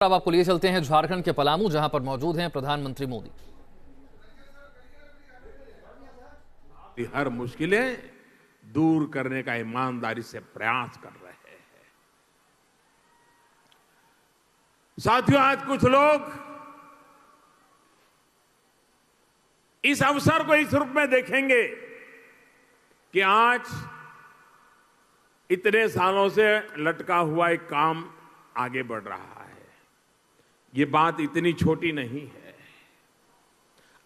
अब आपको लिए चलते हैं झारखंड के पलामू, जहां पर मौजूद हैं प्रधानमंत्री मोदी। हर मुश्किलें दूर करने का ईमानदारी से प्रयास कर रहे हैं। साथियों, आज कुछ लोग इस अवसर को इस रूप में देखेंगे कि आज इतने सालों से लटका हुआ एक काम आगे बढ़ रहा है। ये बात इतनी छोटी नहीं है।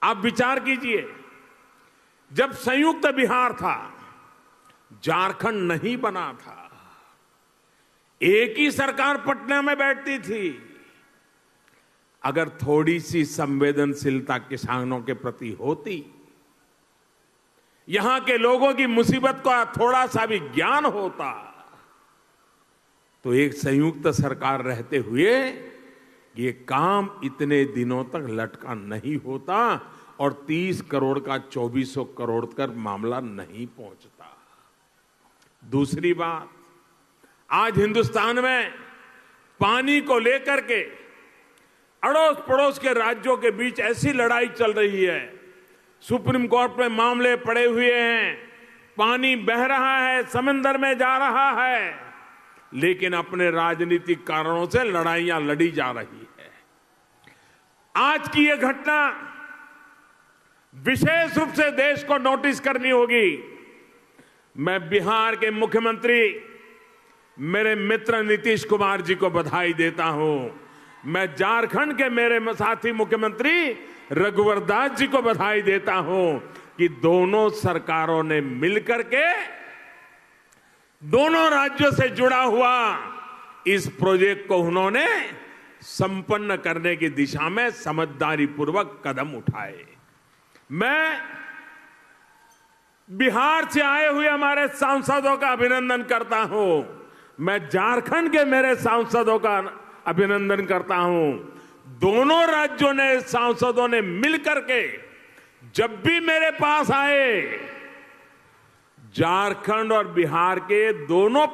आप विचार कीजिए, जब संयुक्त बिहार था, झारखंड नहीं बना था, एक ही सरकार पटना में बैठती थी। अगर थोड़ी सी संवेदनशीलता किसानों के प्रति होती, यहां के लोगों की मुसीबत का थोड़ा सा भी ज्ञान होता, तो एक संयुक्त सरकार रहते हुए ये काम इतने दिनों तक लटका नहीं होता और 30 करोड़ का 2400 करोड़ तक मामला नहीं पहुंचता। दूसरी बात, आज हिंदुस्तान में पानी को लेकर के अड़ोस पड़ोस के राज्यों के बीच ऐसी लड़ाई चल रही है। सुप्रीम कोर्ट में मामले पड़े हुए हैं, पानी बह रहा है, समंदर में जा रहा है, लेकिन अपने राजनीतिक कारणों से लड़ाइयां लड़ी जा रही है। आज की यह घटना विशेष रूप से देश को नोटिस करनी होगी। मैं बिहार के मुख्यमंत्री मेरे मित्र नीतीश कुमार जी को बधाई देता हूं। मैं झारखंड के मेरे साथी मुख्यमंत्री रघुवर दास जी को बधाई देता हूं कि दोनों सरकारों ने मिलकर के दोनों राज्यों से जुड़ा हुआ इस प्रोजेक्ट को उन्होंने संपन्न करने की दिशा में समझदारी पूर्वक कदम उठाए। मैं बिहार से आए हुए हमारे सांसदों का अभिनंदन करता हूं। मैं झारखंड के मेरे सांसदों का अभिनंदन करता हूं। दोनों राज्यों ने सांसदों ने मिलकर के जब भी मेरे पास आए, झारखंड और बिहार के दोनों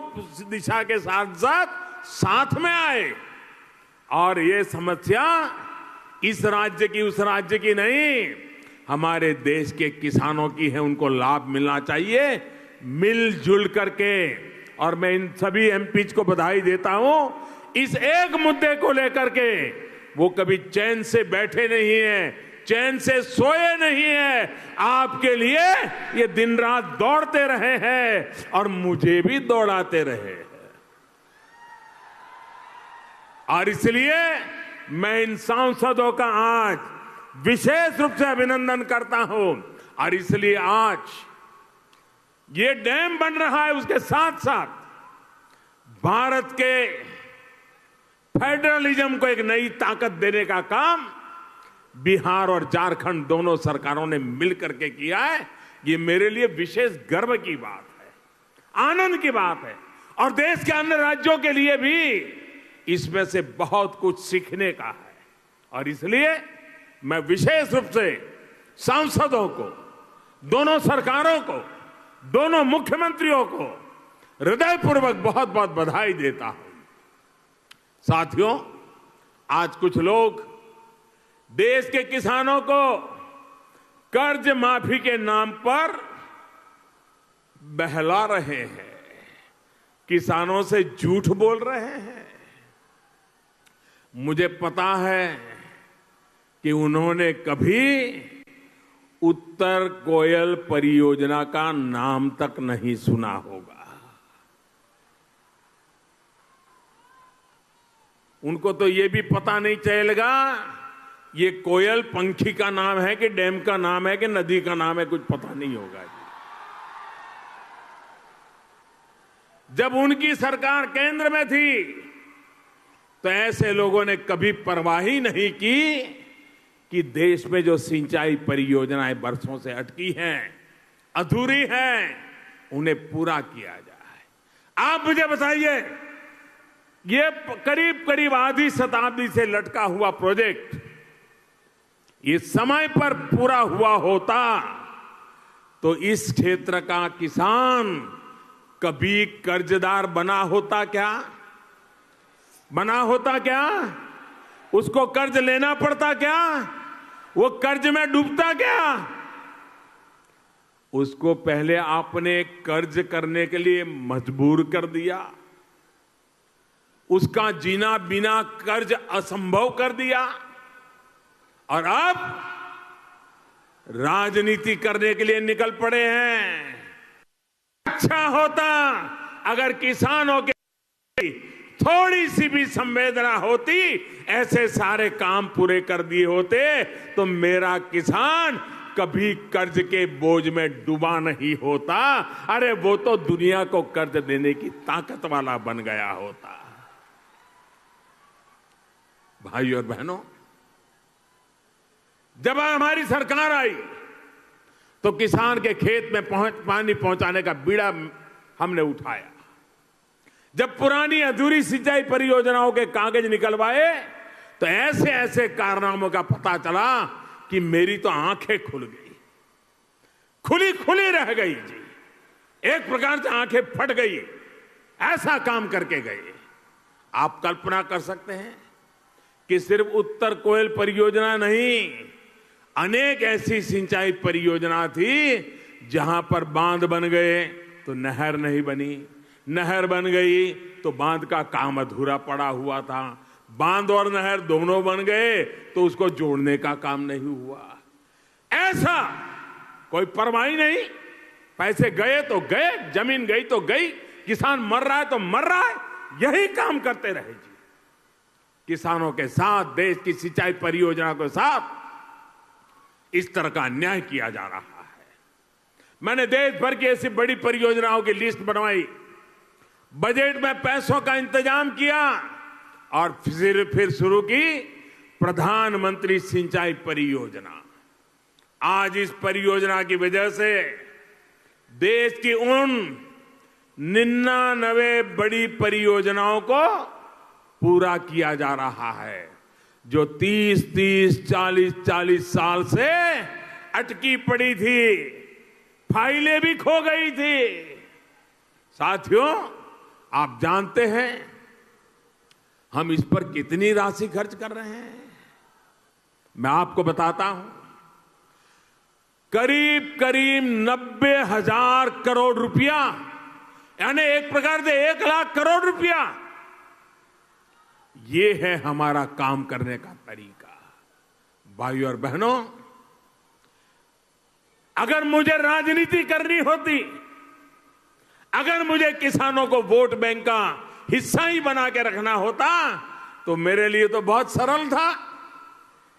दिशा के साथ में आए और ये समस्या इस राज्य की उस राज्य की नहीं, हमारे देश के किसानों की है। उनको लाभ मिलना चाहिए मिलजुल करके। और मैं इन सभी एमपीज को बधाई देता हूं, इस एक मुद्दे को लेकर के वो कभी चैन से बैठे नहीं है, चैन से सोए नहीं है। आपके लिए ये दिन रात दौड़ते रहे हैं और मुझे भी दौड़ाते रहे हैं। और इसलिए मैं इन सांसदों का आज विशेष रूप से अभिनंदन करता हूं। और इसलिए आज ये डैम बन रहा है, उसके साथ साथ भारत के फेडरलिज्म को एक नई ताकत देने का काम बिहार और झारखंड दोनों सरकारों ने मिलकर के किया है। ये मेरे लिए विशेष गर्व की बात है, आनंद की बात है। और देश के अन्य राज्यों के लिए भी इसमें से बहुत कुछ सीखने का है। और इसलिए मैं विशेष रूप से सांसदों को, दोनों सरकारों को, दोनों मुख्यमंत्रियों को हृदयपूर्वक बहुत बहुत बधाई देता हूं। साथियों, आज कुछ लोग देश के किसानों को कर्ज माफी के नाम पर बहला रहे हैं, किसानों से झूठ बोल रहे हैं। मुझे पता है कि उन्होंने कभी उत्तर कोयल परियोजना का नाम तक नहीं सुना होगा। उनको तो ये भी पता नहीं चलेगा ये कोयल पंखी का नाम है कि डैम का नाम है कि नदी का नाम है, कुछ पता नहीं होगा। जब उनकी सरकार केंद्र में थी तो ऐसे लोगों ने कभी परवाह ही नहीं की कि देश में जो सिंचाई परियोजनाएं वर्षों से अटकी हैं, अधूरी हैं, उन्हें पूरा किया जाए। आप मुझे बताइए, ये करीब करीब आधी शताब्दी से लटका हुआ प्रोजेक्ट ये समय पर पूरा हुआ होता तो इस क्षेत्र का किसान कभी कर्जदार बना होता क्या? उसको कर्ज लेना पड़ता क्या? वो कर्ज में डूबता क्या? उसको पहले आपने कर्ज करने के लिए मजबूर कर दिया, उसका जीना बिना कर्ज असंभव कर दिया, और अब राजनीति करने के लिए निकल पड़े हैं। अच्छा होता अगर किसानों के थोड़ी सी भी संवेदना होती, ऐसे सारे काम पूरे कर दिए होते, तो मेरा किसान कभी कर्ज के बोझ में डूबा नहीं होता। अरे वो तो दुनिया को कर्ज देने की ताकत वाला बन गया होता। भाइयों और बहनों, जब हमारी सरकार आई तो किसान के खेत में पानी पहुंचाने का बीड़ा हमने उठाया। जब पुरानी अधूरी सिंचाई परियोजनाओं के कागज निकलवाए तो ऐसे ऐसे कारनामों का पता चला कि मेरी तो आंखें खुल गई, खुली खुली रह गई जी। एक प्रकार से आंखें फट गई, ऐसा काम करके गए। आप कल्पना कर सकते हैं कि सिर्फ उत्तर कोयल परियोजना नहीं, अनेक ऐसी सिंचाई परियोजना थी जहां पर बांध बन गए तो नहर नहीं बनी, नहर बन गई तो बांध का काम अधूरा पड़ा हुआ था, बांध और नहर दोनों बन गए तो उसको जोड़ने का काम नहीं हुआ। ऐसा कोई परवाह ही नहीं, पैसे गए तो गए, जमीन गई तो गई, किसान मर रहा है तो मर रहा है, यही काम करते रहे जी। किसानों के साथ, देश की सिंचाई परियोजना के साथ इस तरह का अन्याय किया जा रहा है। मैंने देश भर की ऐसी बड़ी परियोजनाओं की लिस्ट बनवाई, बजट में पैसों का इंतजाम किया और फिर शुरू की प्रधानमंत्री सिंचाई परियोजना। आज इस परियोजना की वजह से देश की उन 99 बड़ी परियोजनाओं को पूरा किया जा रहा है जो 30 40 साल से अटकी पड़ी थी, फाइलें भी खो गई थी। साथियों, आप जानते हैं हम इस पर कितनी राशि खर्च कर रहे हैं? मैं आपको बताता हूं, करीब 90,000 करोड़ रुपया, यानी एक प्रकार से 1 लाख करोड़ रुपया। ये है हमारा काम करने का तरीका। भाइयों और बहनों, अगर मुझे राजनीति करनी होती, अगर मुझे किसानों को वोट बैंक का हिस्सा ही बना के रखना होता तो मेरे लिए तो बहुत सरल था।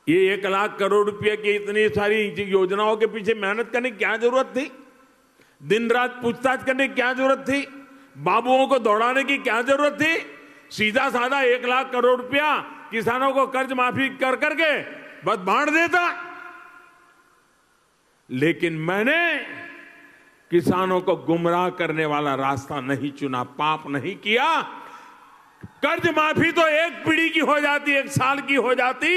ये 1 लाख करोड़ रुपए की इतनी सारी योजनाओं के पीछे मेहनत करने की क्या जरूरत थी? दिन रात पूछताछ करने की क्या जरूरत थी? बाबुओं को दौड़ाने की क्या जरूरत थी? सीधा साधा 1 लाख करोड़ रुपया किसानों को कर्ज माफी कर करके बस बांट देता। लेकिन मैंने किसानों को गुमराह करने वाला रास्ता नहीं चुना, पाप नहीं किया। कर्ज माफी तो एक पीढ़ी की हो जाती, 1 साल की हो जाती,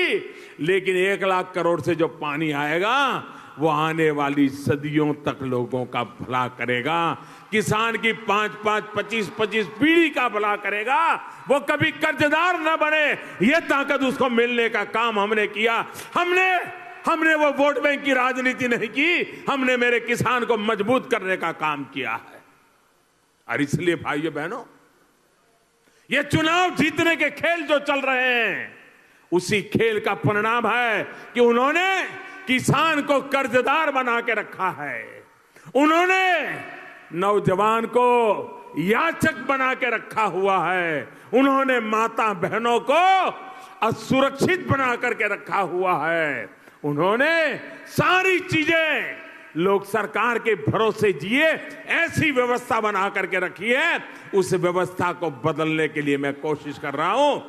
लेकिन 1 लाख करोड़ से जो पानी आएगा वो आने वाली सदियों तक लोगों का भला करेगा। किसान की 5-5, 25-25 पीढ़ी का भला करेगा। वो कभी कर्जदार न बने, ये ताकत उसको मिलने का काम हमने किया। हमने वो वोट बैंक की राजनीति नहीं की, हमने मेरे किसान को मजबूत करने का काम किया है। और इसलिए भाइयों बहनों, ये चुनाव जीतने के खेल जो चल रहे हैं, उसी खेल का परिणाम है कि उन्होंने किसान को कर्जदार बना के रखा है। उन्होंने नौजवान को याचक बना के रखा हुआ है। उन्होंने माता बहनों को असुरक्षित बना करके रखा हुआ है। उन्होंने सारी चीजें लोग सरकार के भरोसे जिए, ऐसी व्यवस्था बना करके रखी है। उस व्यवस्था को बदलने के लिए मैं कोशिश कर रहा हूं।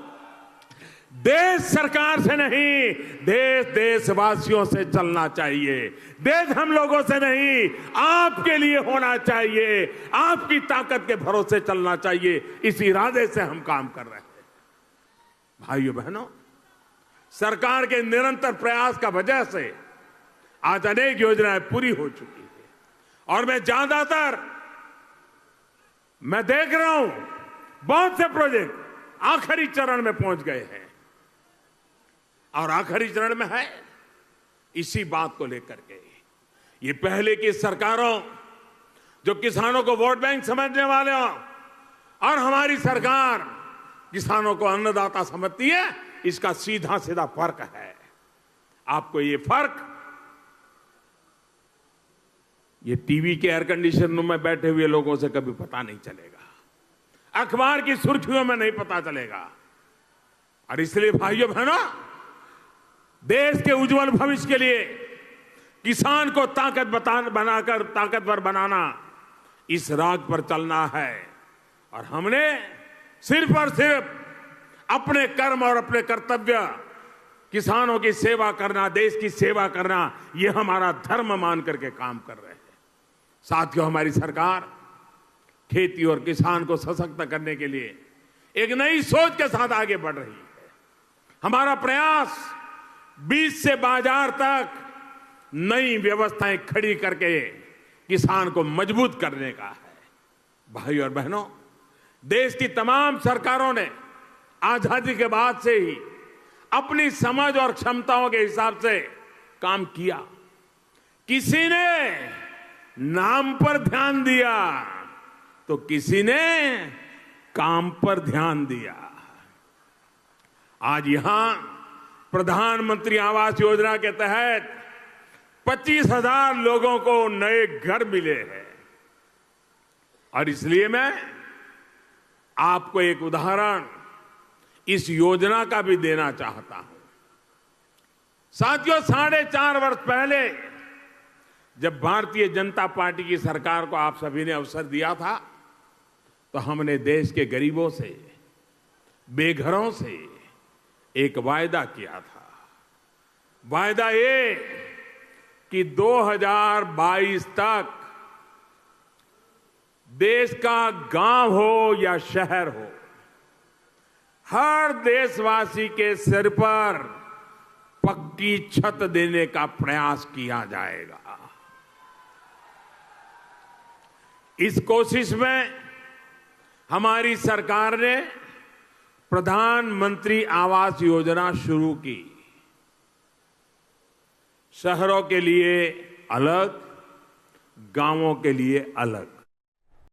देश सरकार से नहीं, देश देशवासियों से चलना चाहिए। देश हम लोगों से नहीं, आपके लिए होना चाहिए। आपकी ताकत के भरोसे चलना चाहिए। इस इरादे से हम काम कर रहे हैं। भाइयों बहनों, सरकार के निरंतर प्रयास का वजह से आज अनेक योजनाएं पूरी हो चुकी है। और मैं ज्यादातर देख रहा हूं बहुत से प्रोजेक्ट आखिरी चरण में पहुंच गए हैं। और आखिरी चरण में है। इसी बात को लेकर के ये पहले की सरकारों जो किसानों को वोट बैंक समझने वाले हो और हमारी सरकार किसानों को अन्नदाता समझती है, इसका सीधा सीधा फर्क है। आपको ये फर्क ये टीवी के एयर कंडीशन रूम में बैठे हुए लोगों से कभी पता नहीं चलेगा, अखबार की सुर्खियों में नहीं पता चलेगा। और इसलिए भाइयों बहनों, देश के उज्जवल भविष्य के लिए किसान को ताकतवर बनाना, इस राग पर चलना है। और हमने सिर्फ और सिर्फ अपने कर्म और अपने कर्तव्य, किसानों की सेवा करना, देश की सेवा करना, यह हमारा धर्म मान करके काम कर रहे हैं। साथियों, हमारी सरकार खेती और किसान को सशक्त करने के लिए एक नई सोच के साथ आगे बढ़ रही है। हमारा प्रयास बीज से बाजार तक नई व्यवस्थाएं खड़ी करके किसान को मजबूत करने का है। भाई और बहनों, देश की तमाम सरकारों ने आजादी के बाद से ही अपनी समझ और क्षमताओं के हिसाब से काम किया। किसी ने नाम पर ध्यान दिया तो किसी ने काम पर ध्यान दिया। आज यहां प्रधानमंत्री आवास योजना के तहत 25,000 लोगों को नए घर मिले हैं। और इसलिए मैं आपको एक उदाहरण इस योजना का भी देना चाहता हूं। साथियों, 4.5 वर्ष पहले जब भारतीय जनता पार्टी की सरकार को आप सभी ने अवसर दिया था, तो हमने देश के गरीबों से, बेघरों से एक वायदा किया था। वायदा ये कि 2022 तक देश का गांव हो या शहर हो, हर देशवासी के सिर पर पक्की छत देने का प्रयास किया जाएगा। इस कोशिश में हमारी सरकार ने प्रधानमंत्री आवास योजना शुरू की। शहरों के लिए अलग, गांवों के लिए अलग।